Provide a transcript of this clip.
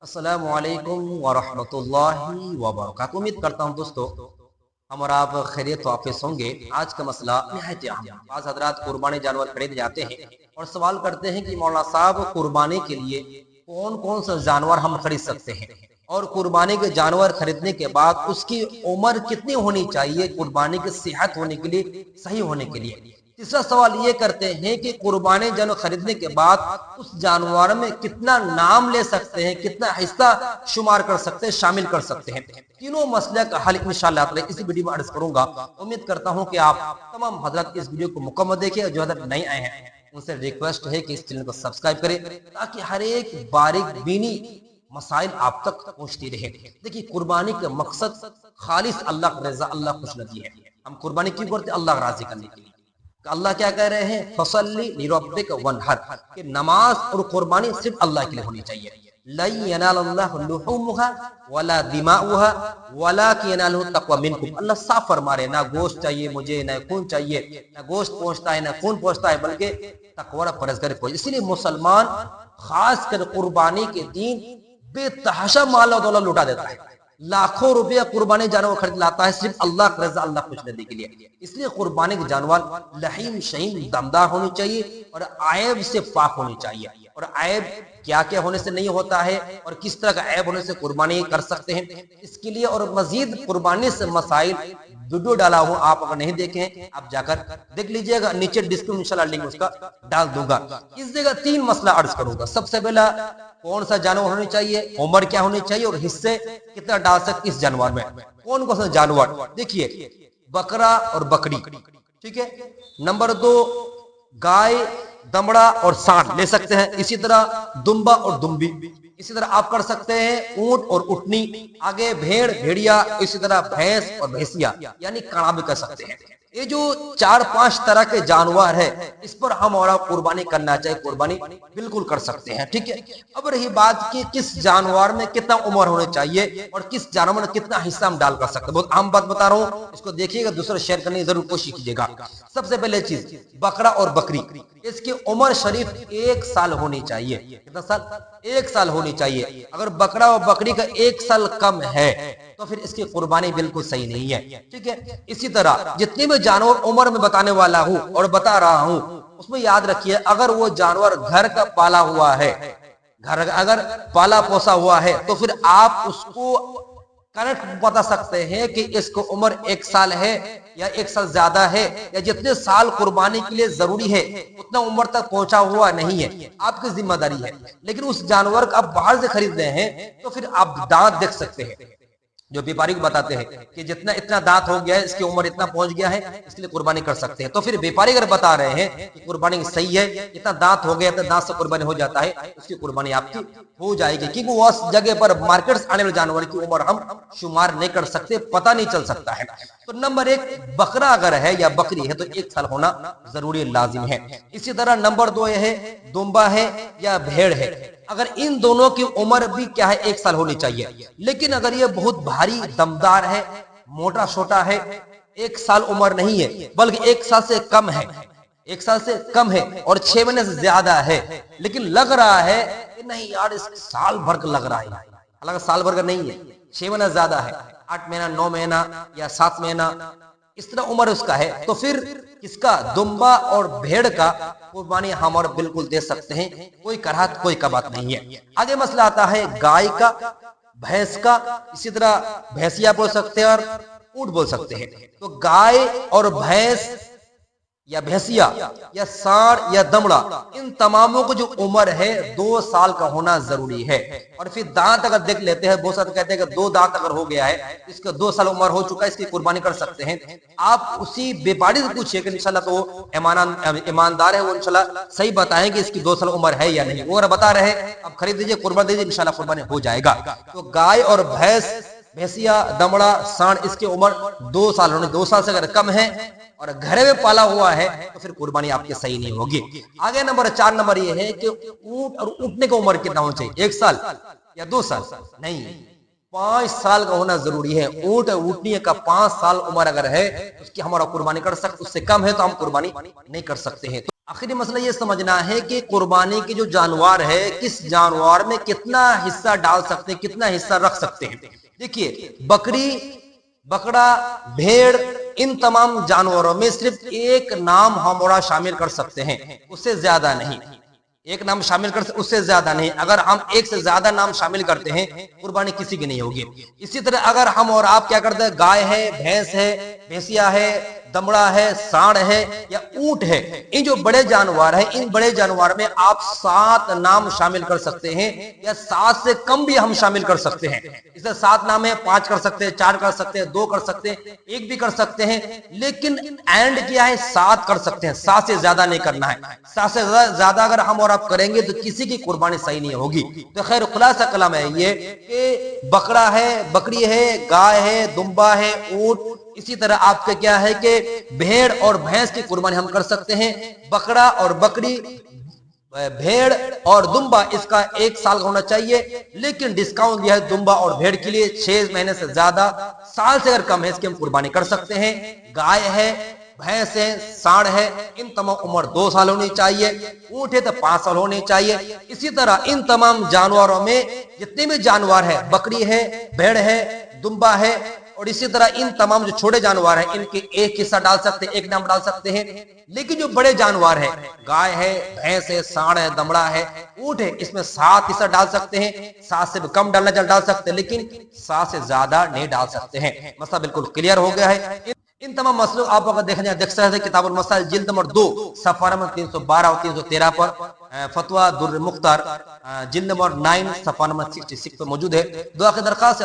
अस्सलामुअलैकुम वरहमतुल्लाहि वबरकातुहू। उम्मीद करता हूँ दोस्तों हम और आप खैरियत वाफिस होंगे। आज का मसला निहायत अहम है। बाज़ हज़रात कुर्बानी जानवर खरीद जाते हैं और सवाल करते हैं कि मौलाना साहब कुर्बानी के लिए कौन कौन सा जानवर हम खरीद सकते हैं और कुर्बानी के जानवर खरीदने के बाद उसकी उम्र कितनी होनी चाहिए कुर्बानी की सेहत होने के लिए, सही होने के लिए। तीसरा सवाल ये करते हैं कि कुर्बानी जानवर खरीदने के बाद उस जानवर में कितना नाम ले सकते हैं, कितना हिस्सा शुमार कर सकते हैं, शामिल कर सकते हैं। तीनों मसले का हल इंशाअल्लाह इस वीडियो में अर्ज करूंगा। उम्मीद करता हूं कि आप तमाम हजरत इस वीडियो को मुकम्मल देखें और जो हजरत नए आए हैं उनसे रिक्वेस्ट है कि इस चैनल को सब्सक्राइब करें ताकि हर एक बारीक बीनी मसाइल आप तक पहुंचती रहे। देखिए, कुर्बानी का मकसद खालिस अल्लाह का रज़ा, अल्लाह खुशनदी है। हम कुर्बानी क्यों करते हैं? अल्लाह राजी करने के लिए। अल्लाह क्या कह रहे हैं? फसल्ली लिरब्बिक वनहर, कि नमाज और कुर्बानी सिर्फ अल्लाह के लिए होनी चाहिए। लन यनालल्लाहु लुहुमुहा वला दिमाउहा वलाकिन यनालुहु तक़वा मिनकुम। अल्लाह साफ फरमा रहे, ना गोश्त चाहिए मुझे, ना खून चाहिए, ना गोश्त पहुंचता है ना खून पहुंचता है, बल्कि तकवा परहेज़गारी पहुंचे। इसलिए मुसलमान खास कर कुर्बानी के दिन बेतहाशा माल और दौलत लुटा देता है, लाखों रुपया कुर्बानी जानवर खरीद लाता है सिर्फ अल्लाह का रज़ा, अल्लाह खुश नदी के लिए। इसलिए कुर्बानी के जानवर लहीम शहीम दमदार होनी चाहिए और आयब से पाक होनी चाहिए। और आयब क्या क्या होने से नहीं होता है और किस तरह का ऐब होने से कुर्बानी कर सकते हैं, इसके लिए और मजीद कुर्बानी से मसाइल वीडियो डाला हूं, आप अगर नहीं देखे हैं आप जाकर देख लीजिएगा, नीचे डिस्क्रिप्शन इंशाल्लाह लिंक उसका डाल दूंगा। इस जगह तीन मसला अर्ज करूंगा। सबसे पहला, कौन सा जानवर होनी चाहिए, उम्र क्या होनी चाहिए और हिस्से कितना डाल सकते इस जानवर में। कौन कौन सा जानवर? देखिए, बकरा और बकरी, ठीक है। नंबर दो, गाय, दमड़ा और सांड ले सकते हैं। इसी तरह दुम्बा और दुम्बी। इसी तरह आप कर सकते हैं ऊंट और उटनी, आगे भेड़ भेड़िया, इसी तरह भैंस और भैंसिया यानी काड़ा भी कर सकते हैं। ये जो चार पांच तरह के जानवर है इस पर हम और कुर्बानी करना चाहिए, कुर्बानी बिल्कुल कर सकते हैं, ठीक है। अब रही बात कि किस जानवर में कितना उम्र होनी चाहिए और किस जानवर में कितना हिस्सा हम डाल कर सकते हैं। बहुत आम बात बता रहा हूँ, इसको देखिएगा, दूसरा शेयर करने की जरूर कोशिश कीजिएगा। सबसे पहले चीज, बकरा और बकरी, इसकी उम्र शरीफ 1 साल होनी चाहिए। कितना साल? 1 साल होनी चाहिए। अगर बकरा और बकरी का 1 साल कम है तो फिर इसकी कुर्बानी बिल्कुल सही नहीं है, ठीक है। इसी तरह जितने भी जानवर उम्र में बताने वाला हूं और बता रहा हूं उसमें याद रखिए, अगर वो जानवर घर का पाला हुआ है, घर अगर पाला पोसा हुआ है तो फिर आप उसको करेक्ट बता सकते हैं कि इसको उम्र 1 साल है या 1 साल ज्यादा है, या जितने साल कुर्बानी के लिए जरूरी है उतना उम्र तक पहुंचा हुआ नहीं है, आपकी जिम्मेदारी है। लेकिन उस जानवर को आप बाहर से खरीद रहे हैं तो फिर आप दांत देख सकते हैं, जो व्यापारी को बताते हैं कि जितना इतना दांत हो गया है, इसकी उम्र इतना पहुंच गया है, इसलिए कुर्बानी कर सकते हैं। तो फिर व्यापारी अगर बता रहे हैं कि कुर्बानी सही है, इतना दांत हो गया, इतना दांत से कुर्बानी हो जाता है, उसकी कुर्बानी आपकी हो जाएगी, क्योंकि वो उस जगह पर मार्केट से आने वाले जानवर की उम्र हम शुमार नहीं कर सकते, पता नहीं चल सकता है। तो नंबर 1, बकरा अगर है या बकरी है तो 1 साल होना जरूरी लाजिम है। इसी तरह नंबर 2 है दुम्बा है या भेड़ है, अगर इन दोनों की उम्र भी क्या है 1 साल होनी चाहिए। लेकिन अगर ये बहुत भारी दमदार है, मोटा छोटा है, 1 साल उम्र नहीं है बल्कि 1 साल से कम है, 1 साल से कम है और 6 महीने से ज्यादा है, लेकिन लग रहा है कि नहीं यार इस साल भर का लग रहा है, हालांकि साल भर का नहीं है, 6 महीना ज्यादा है, 8 महीना 9 महीना या 7 महीना इस तरह उम्र उसका है, तो फिर किसका, दुम्बा और भेड़ का कुर्बानी हम और बिल्कुल दे सकते हैं, कोई कराहत कोई कबात नहीं है। आगे मसला आता है गाय का, भैंस का, इसी तरह भैंसिया बोल सकते हैं और ऊंट बोल सकते हैं। तो गाय और भैंस या भैंसिया या सांड या दमड़ा, इन तमामों को जो उम्र है 2 साल का होना जरूरी है। और फिर दांत अगर देख लेते हैं, बहुत सारे कहते हैं कि 2 दांत अगर हो गया है, इसका 2 साल उम्र हो चुका है, इसकी कुर्बानी कर सकते हैं। आप उसी व्यापारी से पूछिए कि इंशाल्लाह तो वो ईमानदार है, वो इंशाल्लाह सही बताएंगे इसकी 2 साल उम्र है या नहीं। वो अगर बता रहे हैं आप खरीद दीजिए, कुर्बानी दीजिए, इंशाल्लाह कुर्बानी हो जाएगा। तो गाय और भैंस, भैंसिया, दमड़ा, सांड, इसकी उम्र 2 साल होनी, 2 साल से अगर कम है और घर में पाला हुआ है तो फिर कुर्बानी आपकी सही नहीं होगी। आगे नंबर 4 नंबर ये है कि ऊंट और ऊँटने की उम्र कितना होना चाहिए, 1 साल या 2 साल? नहीं, 5 साल का होना जरूरी है। ऊंट और ऊँटनी का 5 साल उम्र अगर है उसकी हमारा कुर्बानी कर सकते, उससे कम है तो हम कुर्बानी नहीं कर सकते हैं। आखिरी मसला ये समझना है कि कुर्बानी के जो जानवर है किस जानवर में कितना हिस्सा डाल सकते हैं, कितना हिस्सा रख सकते हैं। देखिए बकरी, बकरा, भेड़, इन तमाम जानवरों में सिर्फ एक नाम हम और शामिल कर सकते हैं, उससे ज्यादा नहीं। एक नाम शामिल कर, उससे ज्यादा नहीं। अगर हम एक से ज्यादा नाम शामिल करते हैं कुर्बानी किसी की नहीं होगी। इसी तरह अगर हम और आप क्या करते हैं, गाय है, भैंस है, भैंसिया है, दमड़ा है, सांड है या ऊंट है, इन जो बड़े जानवर है, इन बड़े जानवर में आप 7 नाम शामिल कर सकते हैं या 7 से कम भी हम शामिल कर सकते हैं। इससे 7 नाम है, 5 कर सकते हैं, 4 कर सकते हैं, 2 कर सकते हैं, 1 भी कर सकते हैं, लेकिन एंड क्या है, 7 कर सकते हैं। 7 से ज्यादा नहीं करना है। 7 से ज्यादा अगर हम और आप करेंगे तो किसी की कुर्बानी सही नहीं होगी। तो खैर खुलासा कलाम है ये कि बकरा है, बकरी है, गाय है, दुम्बा है, ऊंट, इसी तरह आपके क्या है कि भेड़ और भैंस की कुर्बानी हम कर सकते हैं। बकरा और बकरी, भेड़ और दुम्बा, इसका 1 साल का होना चाहिए, लेकिन डिस्काउंट दिया है दुम्बा और भेड़ के लिए 6 महीने से ज्यादा, साल से अगर कम है इसकी हम कुर्बानी कर सकते हैं। गाय है, भैंस है, सांड है, इन तमाम उम्र 2 साल होनी चाहिए। ऊंट है तो 5 साल होने चाहिए। इसी तरह इन तमाम जानवरों में जितने भी जानवर है, बकरी है, भेड़ है, दुम्बा है, और इसी तरह इन तमाम जो छोटे जानवर हैं इनके एक हिस्सा डाल सकते हैं, एक नाम डाल सकते हैं। लेकिन जो बड़े जानवर है, गाय है, भैंस है, सांड है, दमड़ा है, ऊंट है, इसमें 7 हिस्सा डाल सकते हैं। 7 से भी कम डालना डाल सकते हैं, लेकिन 7 से ज्यादा नहीं डाल सकते हैं। मसला बिल्कुल क्लियर हो गया है। इन तमाम मसलों आप अगर देखने देख सकते हैं किताबुल मसाइल जिल्द नंबर 2 सफा नंबर 312 और 313 पर, फतवा दुर्र मुख्तार जिल्द नंबर 9 सफा नंबर 66 पर मौजूद है। दुआ की दरखास्त